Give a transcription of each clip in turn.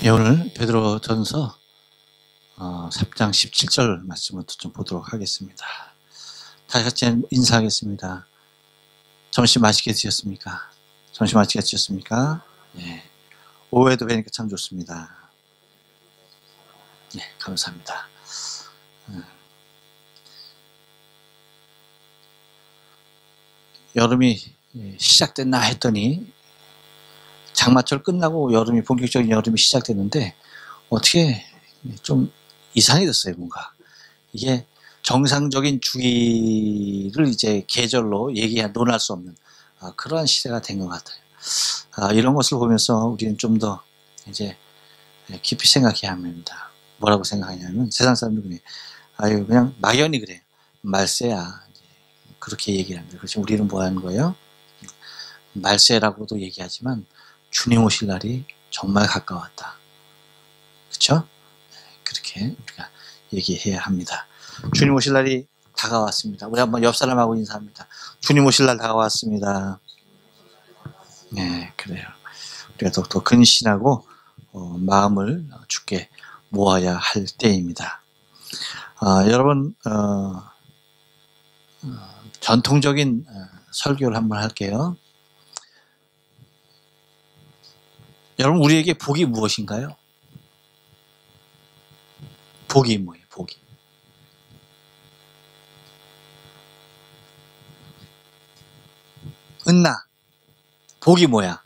예, 오늘 베드로전서 3장 17절 말씀부터 좀 보도록 하겠습니다. 다시 같이 인사하겠습니다. 점심 맛있게 드셨습니까? 점심 맛있게 드셨습니까? 예. 오후에도 뵈니까 참 좋습니다. 예, 감사합니다. 여름이 시작됐나 했더니 장마철 끝나고 여름이 본격적인 여름이 시작됐는데 어떻게 좀 이상해졌어요. 뭔가 이게 정상적인 주기를 이제 계절로 논할 수 없는 그러한 시대가 된 것 같아요. 이런 것을 보면서 우리는 좀 더 이제 깊이 생각해야 합니다. 뭐라고 생각하냐면 세상 사람들이 그냥 막연히 그래요. 말세야 그렇게 얘기를 합니다. 그렇지 우리는 뭐 하는 거예요? 말세라고도 얘기하지만 주님 오실 날이 정말 가까웠다. 그렇죠? 그렇게 우리가 얘기해야 합니다. 주님 오실 날이 다가왔습니다. 우리 한번 옆 사람하고 인사합니다. 주님 오실 날 다가왔습니다. 네, 그래요. 우리가 더 근신하고 마음을 주께 모아야 할 때입니다. 여러분 전통적인 설교를 한번 할게요. 여러분 우리에게 복이 무엇인가요? 복이 뭐예요? 복이. 은나. 복이 뭐야?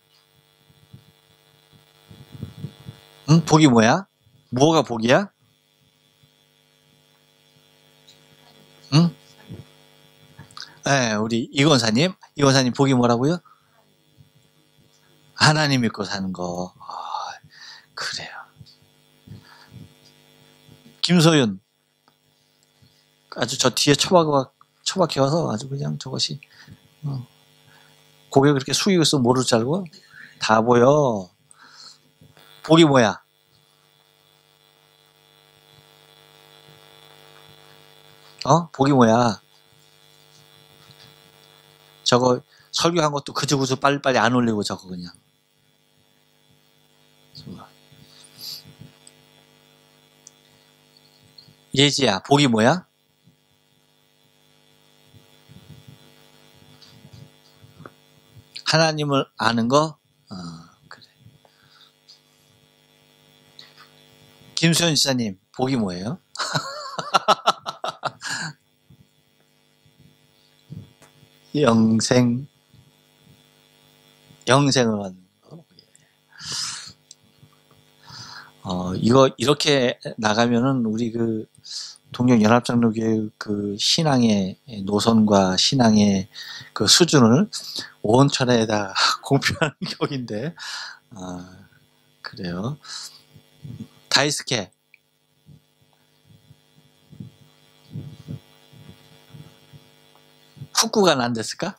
응? 복이 뭐야? 뭐가 복이야? 응? 네, 우리 이건사님 복이 뭐라고요? 하나님 믿고 사는 거. 그래요. 김소윤 아주 저 뒤에 처박혀서 아주 그냥 저것이 고개 그렇게 숙이고 있어 모를 줄 알고 다 보여. 복이 뭐야? 복이 뭐야? 저거 설교한 것도 그저그저 빨리빨리 안 올리고 저거 그냥. 예지야, 복이 뭐야? 하나님을 아는 거? 그래. 김수현 지사님, 복이 뭐예요? 영생을 하는 거. 이거 이렇게 나가면은 우리 그 동력연합장로교회 그 신앙의 노선과 신앙의 그 수준을 온천에다 공표하는 격인데, 그래요. 다이스케. 후쿠가 난 됐을까?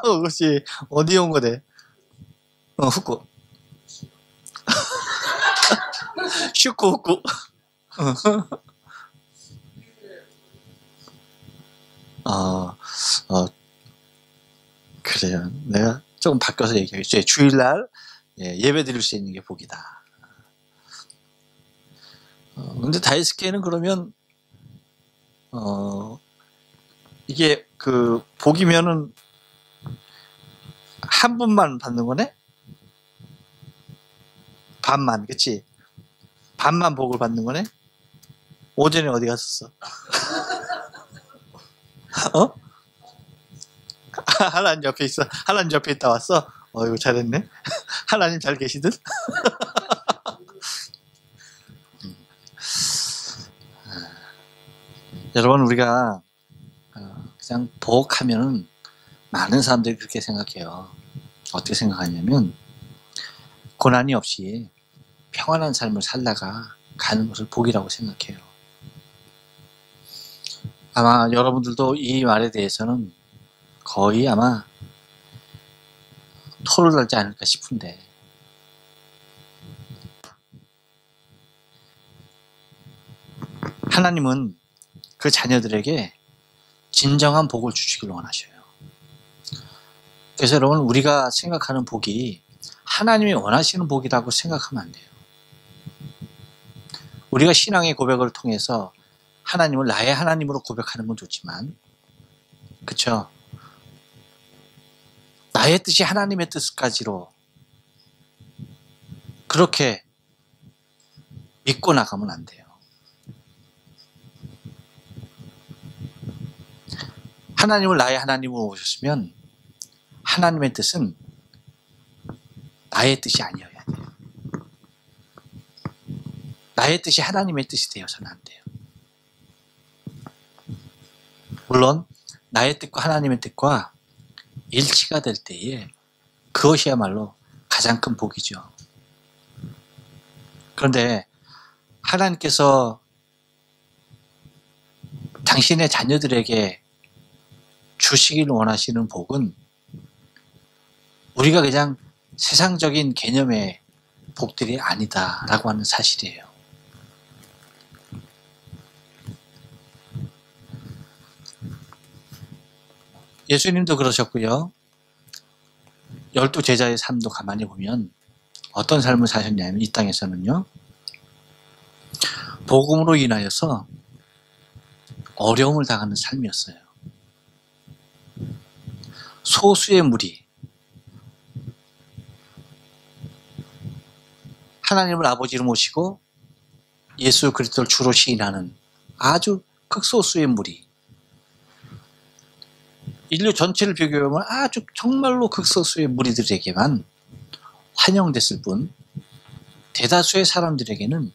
그렇지. 어디 온 거대? 후쿠. 후쿠. 그래요. 내가 조금 바꿔서 얘기하겠죠. 주일날 예배 드릴 수 있는 게 복이다. 근데 다이스케는 그러면 이게 그 복이면은 한 분만 받는 거네? 반만, 그치? 반만 복을 받는 거네? 오전에 어디 갔었어? 하나님 옆에 있어. 하나님 옆에 있다 왔어? 이거 잘했네. 하나님 잘 계시든? 여러분, 우리가 그냥 복하면은 많은 사람들이 그렇게 생각해요. 어떻게 생각하냐면 고난이 없이 평안한 삶을 살다가 가는 것을 복이라고 생각해요. 아마 여러분들도 이 말에 대해서는 거의 아마 토를 달지 않을까 싶은데, 하나님은 그 자녀들에게 진정한 복을 주시길 원하셔요. 그래서 여러분, 우리가 생각하는 복이 하나님이 원하시는 복이라고 생각하면 안 돼요. 우리가 신앙의 고백을 통해서 하나님을 나의 하나님으로 고백하는 건 좋지만, 그쵸? 나의 뜻이 하나님의 뜻까지로 그렇게 믿고 나가면 안 돼요. 하나님을 나의 하나님으로 오셨으면 하나님의 뜻은 나의 뜻이 아니어야 돼요. 나의 뜻이 하나님의 뜻이 되어서는 안 돼요. 물론 나의 뜻과 하나님의 뜻과 일치가 될 때에 그것이야말로 가장 큰 복이죠. 그런데 하나님께서 당신의 자녀들에게 주시길 원하시는 복은 우리가 그냥 세상적인 개념의 복들이 아니다라고 하는 사실이에요. 예수님도 그러셨고요. 12제자의 삶도 가만히 보면 어떤 삶을 사셨냐면 이 땅에서는요. 복음으로 인하여서 어려움을 당하는 삶이었어요. 소수의 무리, 하나님을 아버지로 모시고 예수 그리스도를 주로 시인하는 아주 극소수의 무리, 인류 전체를 비교해보면 아주 정말로 극소수의 무리들에게만 환영됐을 뿐 대다수의 사람들에게는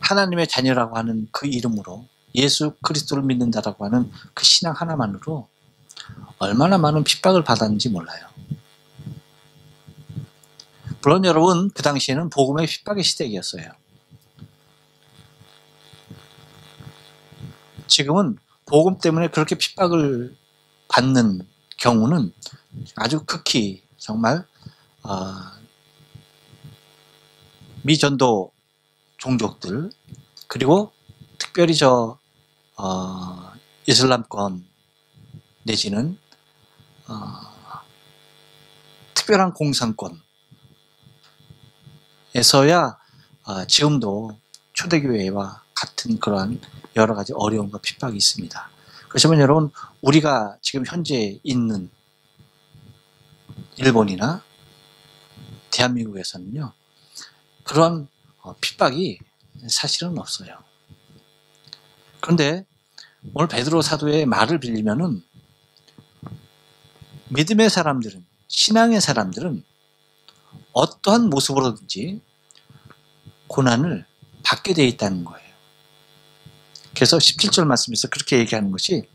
하나님의 자녀라고 하는 그 이름으로 예수 그리스도를 믿는다라고 하는 그 신앙 하나만으로 얼마나 많은 핍박을 받았는지 몰라요. 물론 여러분, 그 당시에는 복음의 핍박의 시대였어요. 지금은 복음 때문에 그렇게 핍박을 받는 경우는 아주 극히 정말 미전도 종족들, 그리고 특별히 이슬람권 내지는 특별한 공산권에서야 지금도 초대교회와 같은 그러한 여러 가지 어려움과 핍박이 있습니다. 그렇지만 여러분, 우리가 지금 현재 있는 일본이나 대한민국에서는요, 그런 핍박이 사실은 없어요. 그런데 오늘 베드로 사도의 말을 빌리면은 믿음의 사람들은, 신앙의 사람들은 어떠한 모습으로든지 고난을 받게 되어 있다는 거예요. 그래서 17절 말씀에서 그렇게 얘기하는 것이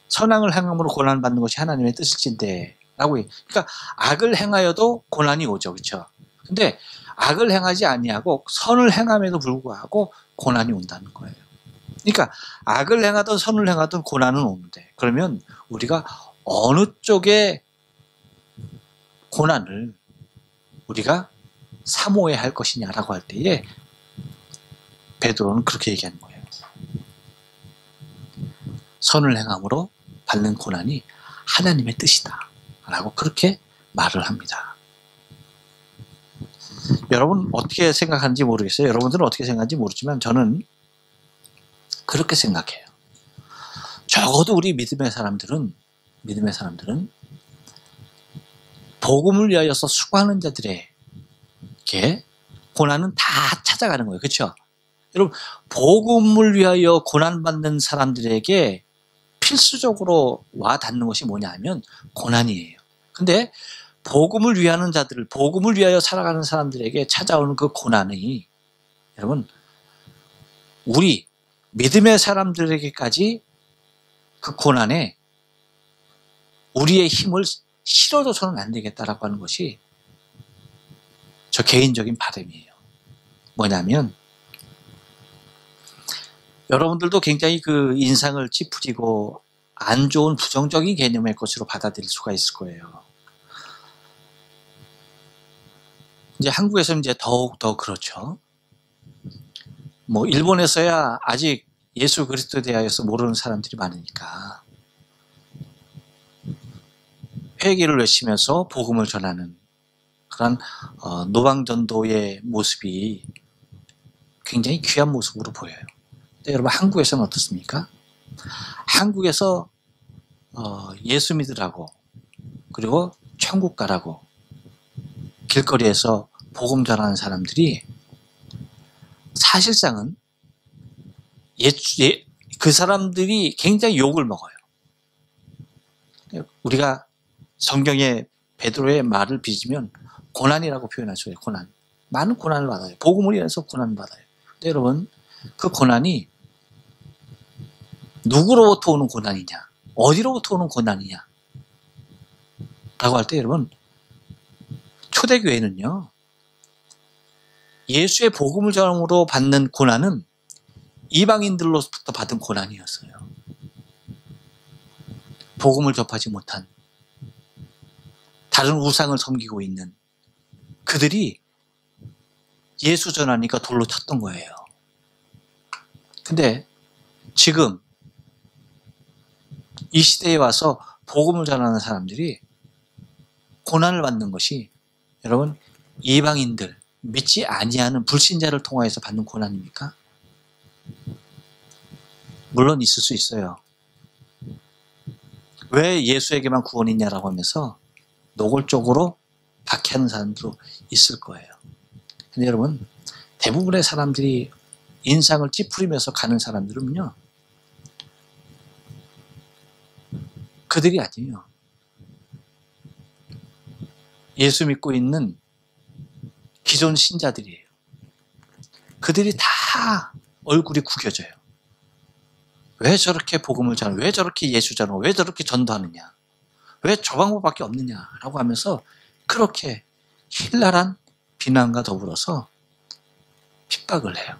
선악을 행함으로 고난을 받는 것이 하나님의 뜻일진데 라고 해요. 그러니까 악을 행하여도 고난이 오죠. 그렇죠? 근데 악을 행하지 아니하고 선을 행함에도 불구하고 고난이 온다는 거예요. 그러니까 악을 행하든 선을 행하든 고난은 오는데, 그러면 우리가 어느 쪽의 고난을 우리가 사모해야 할 것이냐라고 할 때에 베드로는 그렇게 얘기하는 거예요. 선을 행함으로 받는 고난이 하나님의 뜻이다 라고 그렇게 말을 합니다. 여러분 어떻게 생각하는지 모르겠어요. 여러분들은 어떻게 생각하는지 모르지만 저는 그렇게 생각해요. 적어도 우리 믿음의 사람들은 복음을 위하여서 수고하는 자들에게 고난은 다 찾아가는 거예요. 그렇죠? 여러분, 복음을 위하여 고난받는 사람들에게 필수적으로 와 닿는 것이 뭐냐면 고난이에요. 근데 복음을 위하는 자들을, 복음을 위하여 살아가는 사람들에게 찾아오는 그 고난이 여러분, 우리 믿음의 사람들에게까지 그 고난에 우리의 힘을 실어줘서는 안 되겠다라고 하는 것이 저 개인적인 바람이에요. 뭐냐면 여러분들도 굉장히 그 인상을 찌푸리고 안 좋은 부정적인 개념의 것으로 받아들일 수가 있을 거예요. 이제 한국에서는 이제 더욱 더 그렇죠. 뭐 일본에서야 아직 예수 그리스도에 대하여서 모르는 사람들이 많으니까 회개를 외치면서 복음을 전하는 그런 노방전도의 모습이 굉장히 귀한 모습으로 보여요. 근데 여러분 한국에서는 어떻습니까? 한국에서 예수 믿으라고 그리고 천국 가라고 길거리에서 복음 전하는 사람들이 사실상은 그 사람들이 굉장히 욕을 먹어요. 우리가 성경에 베드로의 말을 빚으면 고난이라고 표현하죠. 고난. 많은 고난을 받아요. 복음을 위해서 고난을 받아요. 근데 여러분 그 고난이 누구로부터 오는 고난이냐? 어디로부터 오는 고난이냐? 라고 할 때 여러분 초대교회는요. 예수의 복음을 전함으로 받는 고난은 이방인들로부터 받은 고난이었어요. 복음을 접하지 못한 다른 우상을 섬기고 있는 그들이 예수 전하니까 돌로 쳤던 거예요. 근데 지금 이 시대에 와서 복음을 전하는 사람들이 고난을 받는 것이 여러분 이방인들 믿지 아니하는 불신자를 통하여서 받는 고난입니까? 물론 있을 수 있어요. 왜 예수에게만 구원이 있냐라고 하면서 노골적으로 박해하는 사람도 있을 거예요. 근데 여러분 대부분의 사람들이 인상을 찌푸리면서 가는 사람들은요 그들이 아니에요. 예수 믿고 있는 기존 신자들이에요. 그들이 다 얼굴이 구겨져요. 왜 저렇게 복음을 전하고 왜 저렇게 예수 전하고 왜 저렇게 전도하느냐 왜 저 방법밖에 없느냐라고 하면서 그렇게 신랄한 비난과 더불어서 핍박을 해요.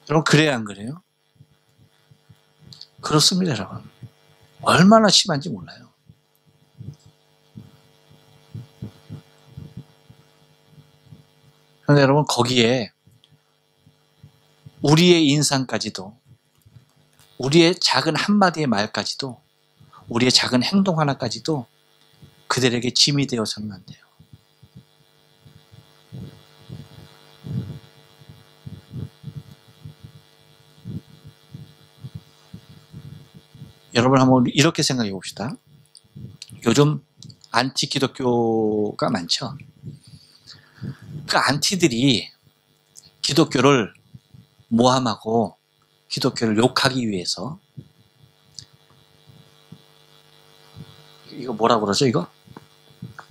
여러분 그래야 안 그래요? 그렇습니다. 여러분 얼마나 심한지 몰라요. 그런데 여러분 거기에 우리의 인상까지도 우리의 작은 한마디의 말까지도 우리의 작은 행동 하나까지도 그들에게 짐이 되어서는 안 돼요. 여러분 한번 이렇게 생각해 봅시다. 요즘 안티 기독교가 많죠. 그 안티들이 기독교를 모함하고 기독교를 욕하기 위해서 이거 뭐라고 그러죠? 이거?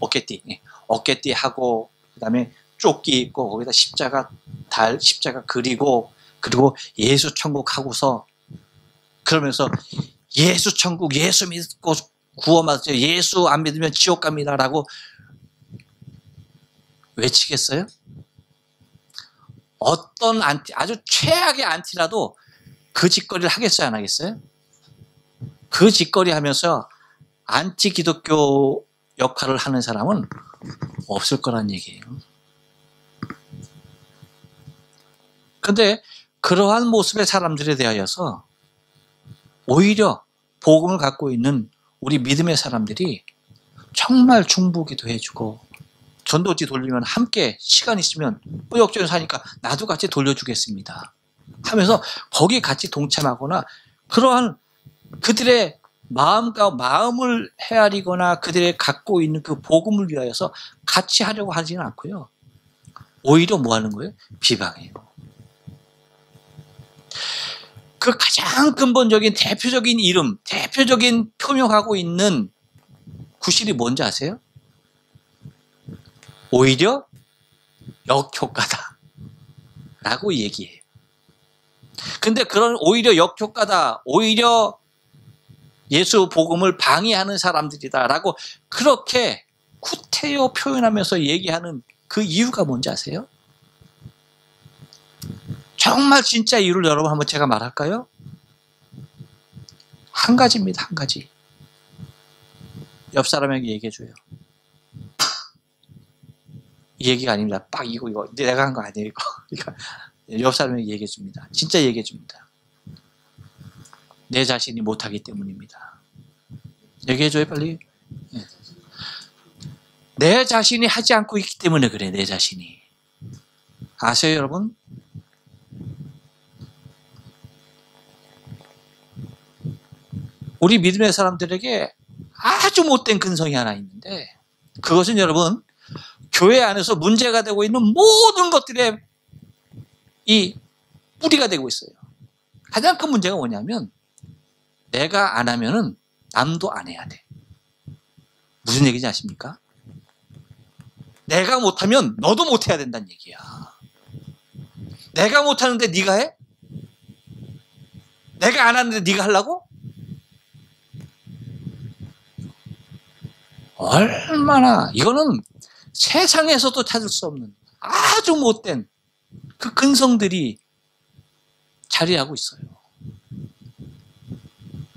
어깨띠. 어깨띠 하고 그다음에 조끼 입고 거기다 십자가 그리고 예수 천국 하고서 그러면서 예수 천국 예수 믿고 구원받았어요. 예수 안 믿으면 지옥 갑니다라고 외치겠어요? 어떤 안티, 아주 최악의 안티라도 그 짓거리를 하겠어요? 안 하겠어요? 그 짓거리 하면서 안티 기독교 역할을 하는 사람은 없을 거란 얘기예요. 그런데 그러한 모습의 사람들에 대하여서 오히려 복음을 갖고 있는 우리 믿음의 사람들이 정말 중보기도 해주고 전도지 돌리면 함께 시간 있으면 역전을 사니까 나도 같이 돌려주겠습니다 하면서 거기에 같이 동참하거나 그러한 그들의 마음을 헤아리거나 그들의 갖고 있는 그 복음을 위하여서 같이 하려고 하지는 않고요. 오히려 뭐 하는 거예요? 비방해요. 그 가장 근본적인 대표적인 이름, 대표적인 표명하고 있는 구실이 뭔지 아세요? 오히려 역효과다 라고 얘기해요. 근데 그런 오히려 역효과다, 오히려 예수 복음을 방해하는 사람들이다 라고 그렇게 구태여 표현하면서 얘기하는 그 이유가 뭔지 아세요? 정말 진짜 이유를 여러분 한번 제가 말할까요? 한 가지입니다. 한 가지. 옆 사람에게 얘기해줘요. 이 얘기가 아닙니다. 빡 이거 내가 한 거 아니에요. 이거. 옆 사람에게 얘기해줍니다. 진짜 얘기해줍니다. 내 자신이 못하기 때문입니다. 얘기해줘요 빨리. 예. 내 자신이 하지 않고 있기 때문에 그래. 내 자신이. 아세요 여러분? 우리 믿음의 사람들에게 아주 못된 근성이 하나 있는데, 그것은 여러분 교회 안에서 문제가 되고 있는 모든 것들의 이 뿌리가 되고 있어요. 가장 큰 문제가 뭐냐면, 내가 안 하면은 남도 안 해야 돼. 무슨 얘기인지 아십니까? 내가 못하면 너도 못해야 된다는 얘기야. 내가 못하는데 네가 해? 내가 안 하는데 네가 하려고? 얼마나, 이거는 세상에서도 찾을 수 없는 아주 못된 그 근성들이 자리하고 있어요.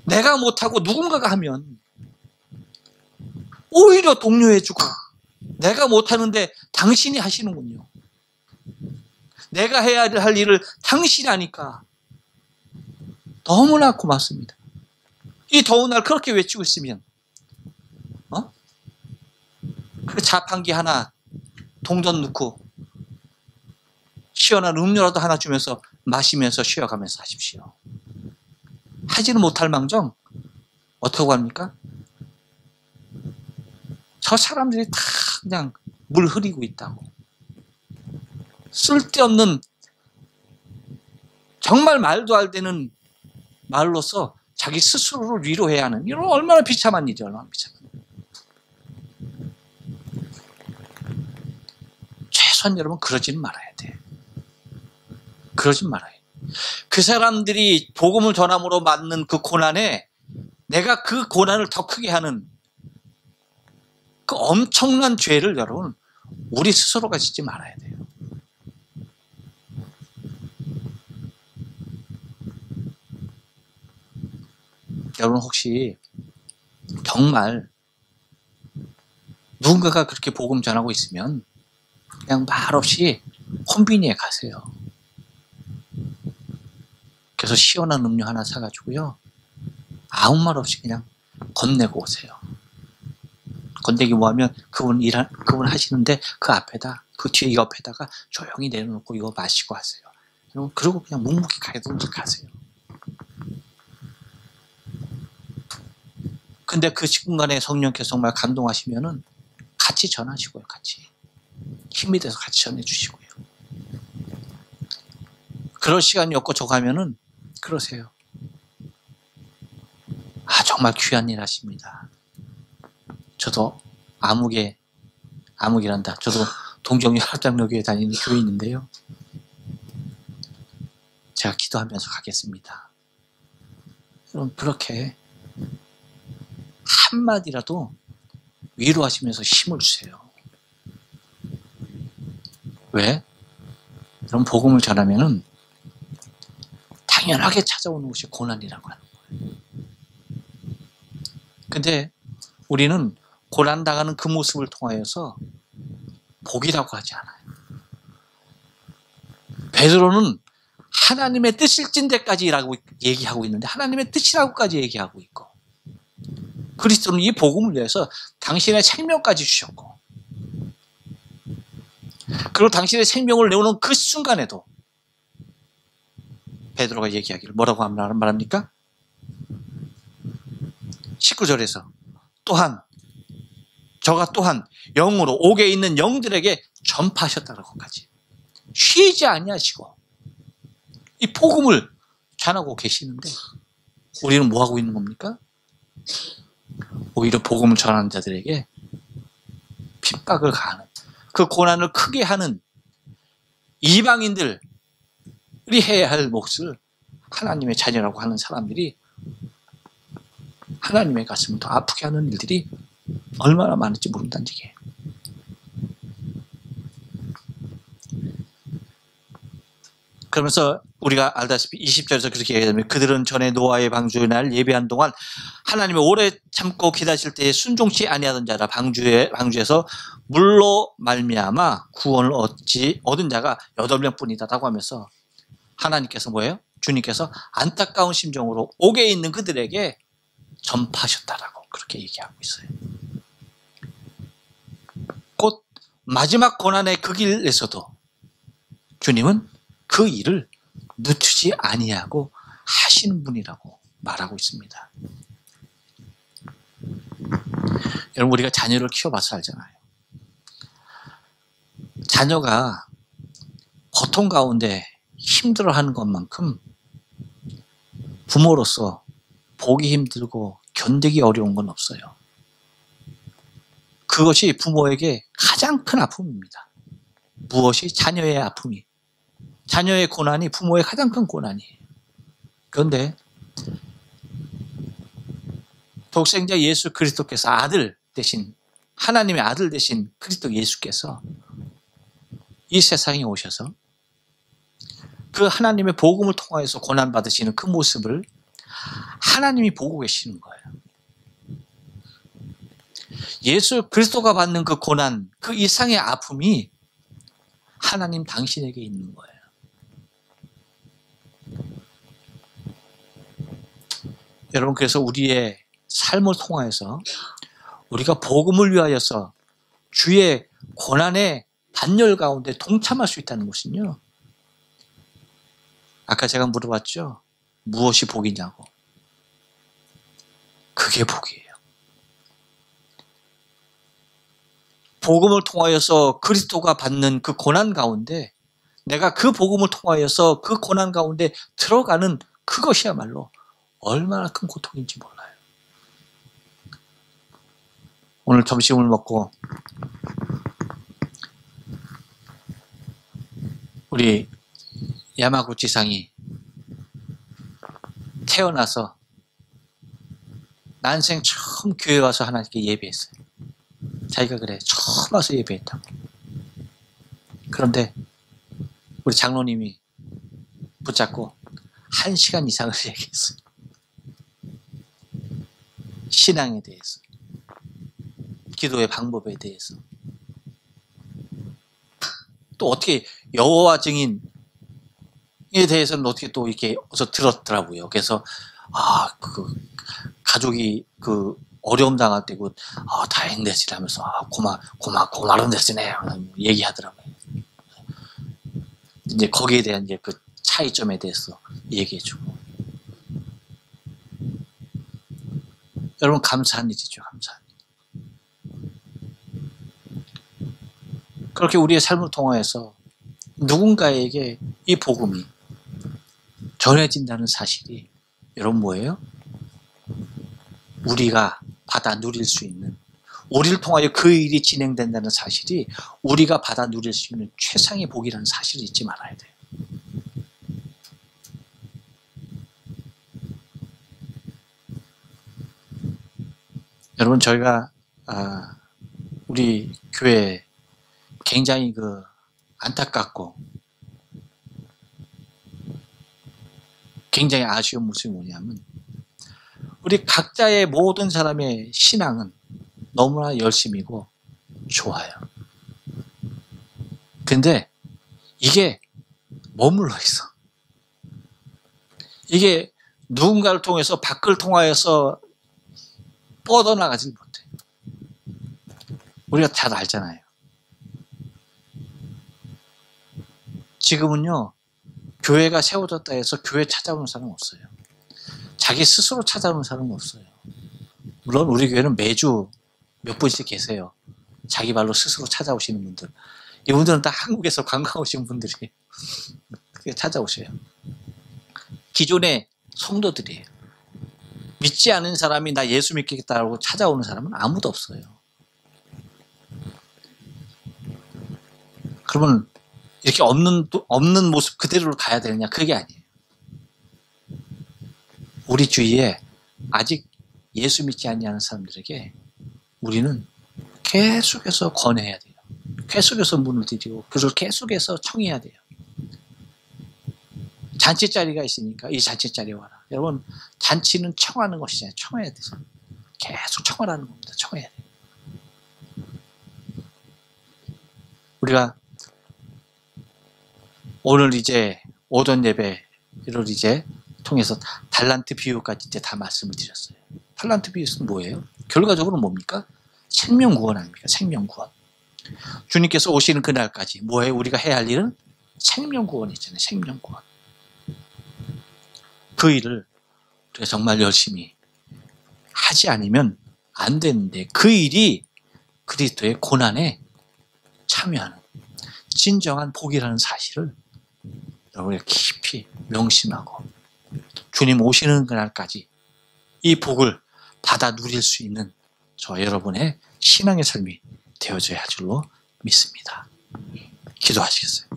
내가 못하고 누군가가 하면 오히려 독려해주고, 내가 못하는데 당신이 하시는군요. 내가 해야 할 일을 당신이 하니까 너무나 고맙습니다. 이 더운 날 그렇게 외치고 있으면 그 자판기 하나 동전 넣고 시원한 음료라도 하나 주면서 마시면서 쉬어가면서 하십시오. 하지는 못할 망정 어떻게 합니까? 저 사람들이 다 그냥 물 흐리고 있다고, 쓸데없는 정말 말도 안 되는 말로서 자기 스스로를 위로해야 하는, 이런 얼마나 비참한 일이죠. 얼마나 비참한 일. 최소한 여러분 그러지는 말아야 돼. 그러진 말아야 돼. 그 사람들이 복음을 전함으로 맞는 그 고난에 내가 그 고난을 더 크게 하는 그 엄청난 죄를 여러분 우리 스스로가 짓지 말아야 돼요. 여러분 혹시 정말 누군가가 그렇게 복음 전하고 있으면 그냥 말없이 콤비니에 가세요. 그래서 시원한 음료 하나 사가지고요, 아무 말 없이 그냥 건네고 오세요. 건네기 뭐하면 그분 하시는데 그 앞에다, 그 뒤에 옆에다가 조용히 내려놓고 이거 마시고 하세요. 그리고 그냥 묵묵히 가든지 가세요. 근데 그 순간에 성령께서 정말 감동하시면은 같이 전하시고요. 같이 힘이 돼서 같이 전해주시고요. 그럴 시간이 없고 저 가면은 그러세요. 아, 정말 귀한 일 하십니다. 저도 암흑이란다. 저도 동정리 합장로교회 다니는 교회 있는데요, 제가 기도하면서 가겠습니다. 여러분 그렇게 한마디라도 위로하시면서 힘을 주세요. 왜? 그럼 복음을 전하면은 당연하게 찾아오는 것이 고난이라고 하는 거예요. 근데 우리는 고난 당하는 그 모습을 통하여서 복이라고 하지 않아요. 베드로는 하나님의 뜻일진대까지라고 얘기하고 있는데 하나님의 뜻이라고까지 얘기하고 있고, 그리스도는 이 복음을 위해서 당신의 생명까지 주셨고, 그리고 당신의 생명을 내오는 그 순간에도 베드로가 얘기하기를 뭐라고 말합니까? 19절에서 또한 저가 또한 영으로 옥에 있는 영들에게 전파하셨다라고까지 쉬지 아니하시고 이 복음을 전하고 계시는데, 우리는 뭐 하고 있는 겁니까? 오히려 복음을 전하는 자들에게 핍박을 가하는, 그 고난을 크게 하는 이방인들이 해야 할 몫을 하나님의 자녀라고 하는 사람들이 하나님의 가슴을 더 아프게 하는 일들이 얼마나 많을지 모른다는 얘기예요. 그러면서 우리가 알다시피 20절에서 그렇게 얘기하면 그들은 전에 노아의 방주의 날 예배한 동안 하나님의 오래 참고 기다리실 때에 순종치 아니하던 자라 방주에서 물로 말미암아 구원을 얻은 자가 8명뿐이다라고 하면서 하나님께서 뭐예요? 주님께서 안타까운 심정으로 옥에 있는 그들에게 전파하셨다라고. 그렇게 얘기하고 있어요. 곧 마지막 고난의 그 길에서도 주님은 그 일을 늦추지 아니하고 하시는 분이라고 말하고 있습니다. 여러분, 우리가 자녀를 키워봐서 알잖아요. 자녀가 고통 가운데 힘들어하는 것만큼 부모로서 보기 힘들고 견디기 어려운 건 없어요. 그것이 부모에게 가장 큰 아픔입니다. 무엇이? 자녀의 아픔이. 자녀의 고난이 부모의 가장 큰 고난이에요. 그런데 독생자 예수 그리스도께서 아들 대신, 하나님의 아들 대신 그리스도 예수께서 이 세상에 오셔서 그 하나님의 복음을 통하여서 고난받으시는 그 모습을 하나님이 보고 계시는 거예요. 예수 그리스도가 받는 그 고난, 그 이상의 아픔이 하나님 당신에게 있는 거예요. 여러분, 그래서 우리의 삶을 통하여서 우리가 복음을 위하여서 주의 고난의 단열 가운데 동참할 수 있다는 것은요, 아까 제가 물어봤죠. 무엇이 복이냐고. 그게 복이에요. 복음을 통하여서 그리스도가 받는 그 고난 가운데 내가 그 복음을 통하여서 그 고난 가운데 들어가는 그것이야말로 얼마나 큰 고통인지 몰라요. 오늘 점심을 먹고 우리 야마구치상이 태어나서 난생 처음 교회 와서 하나님께 예배했어요. 자기가 그래, 처음 와서 예배했다고. 그런데 우리 장로님이 붙잡고 1시간 이상을 얘기했어요. 신앙에 대해서, 기도의 방법에 대해서, 또 어떻게 여호와 증인에 대해서는 어떻게 또 이렇게 어서 들었더라고요. 그래서 그 가족이 그 어려움 당할 때고 다행이지 하면서 고마운 대시네 얘기하더라고요. 이제 거기에 대한 이제 그 차이점에 대해서 얘기해주고. 여러분, 감사한 일이죠, 감사한 일. 그렇게 우리의 삶을 통하여서 누군가에게 이 복음이 전해진다는 사실이 여러분 뭐예요? 우리가 받아 누릴 수 있는, 우리를 통하여 그 일이 진행된다는 사실이 우리가 받아 누릴 수 있는 최상의 복이라는 사실을 잊지 말아야 돼요. 여러분, 저희가 우리 교회 굉장히 안타깝고 굉장히 아쉬운 모습이 뭐냐면, 우리 각자의 모든 사람의 신앙은 너무나 열심이고 좋아요. 근데 이게 머물러 있어. 이게 누군가를 통해서, 밖을 통하여서 뻗어나가지 못해. 우리가 잘 알잖아요. 지금은요, 교회가 세워졌다 해서 교회 찾아오는 사람은 없어요. 자기 스스로 찾아오는 사람은 없어요. 물론 우리 교회는 매주 몇 분씩 계세요. 자기 발로 스스로 찾아오시는 분들. 이분들은 다 한국에서 관광 오신 분들이 찾아오셔요. 기존의 성도들이에요. 믿지 않은 사람이 나 예수 믿겠다고 찾아오는 사람은 아무도 없어요. 그러면 이렇게 없는 모습 그대로 가야 되느냐? 그게 아니에요. 우리 주위에 아직 예수 믿지 않는 사람들에게 우리는 계속해서 권해야 돼요. 계속해서 문을 드리고 그걸 계속해서 청해야 돼요. 잔치자리가 있으니까 이 잔치자리에 와라. 여러분, 잔치는 청하는 것이잖아요. 청해야 돼요. 계속 청하라는 겁니다. 청해야 돼요. 우리가 오늘 이제 오전 예배를 이제 통해서 달란트 비유까지 이제 다 말씀을 드렸어요. 달란트 비유는 뭐예요? 결과적으로 뭡니까? 생명구원 아닙니까? 생명구원. 주님께서 오시는 그날까지 뭐예요? 우리가 해야 할 일은 생명구원 있잖아요. 생명구원. 그 일을 우리가 정말 열심히 하지 않으면 안 되는데, 그 일이 그리스도의 고난에 참여하는 진정한 복이라는 사실을 여러분이 깊이 명심하고 주님 오시는 그날까지 이 복을 받아 누릴 수 있는 저 여러분의 신앙의 삶이 되어져야 할 줄로 믿습니다. 기도하시겠어요?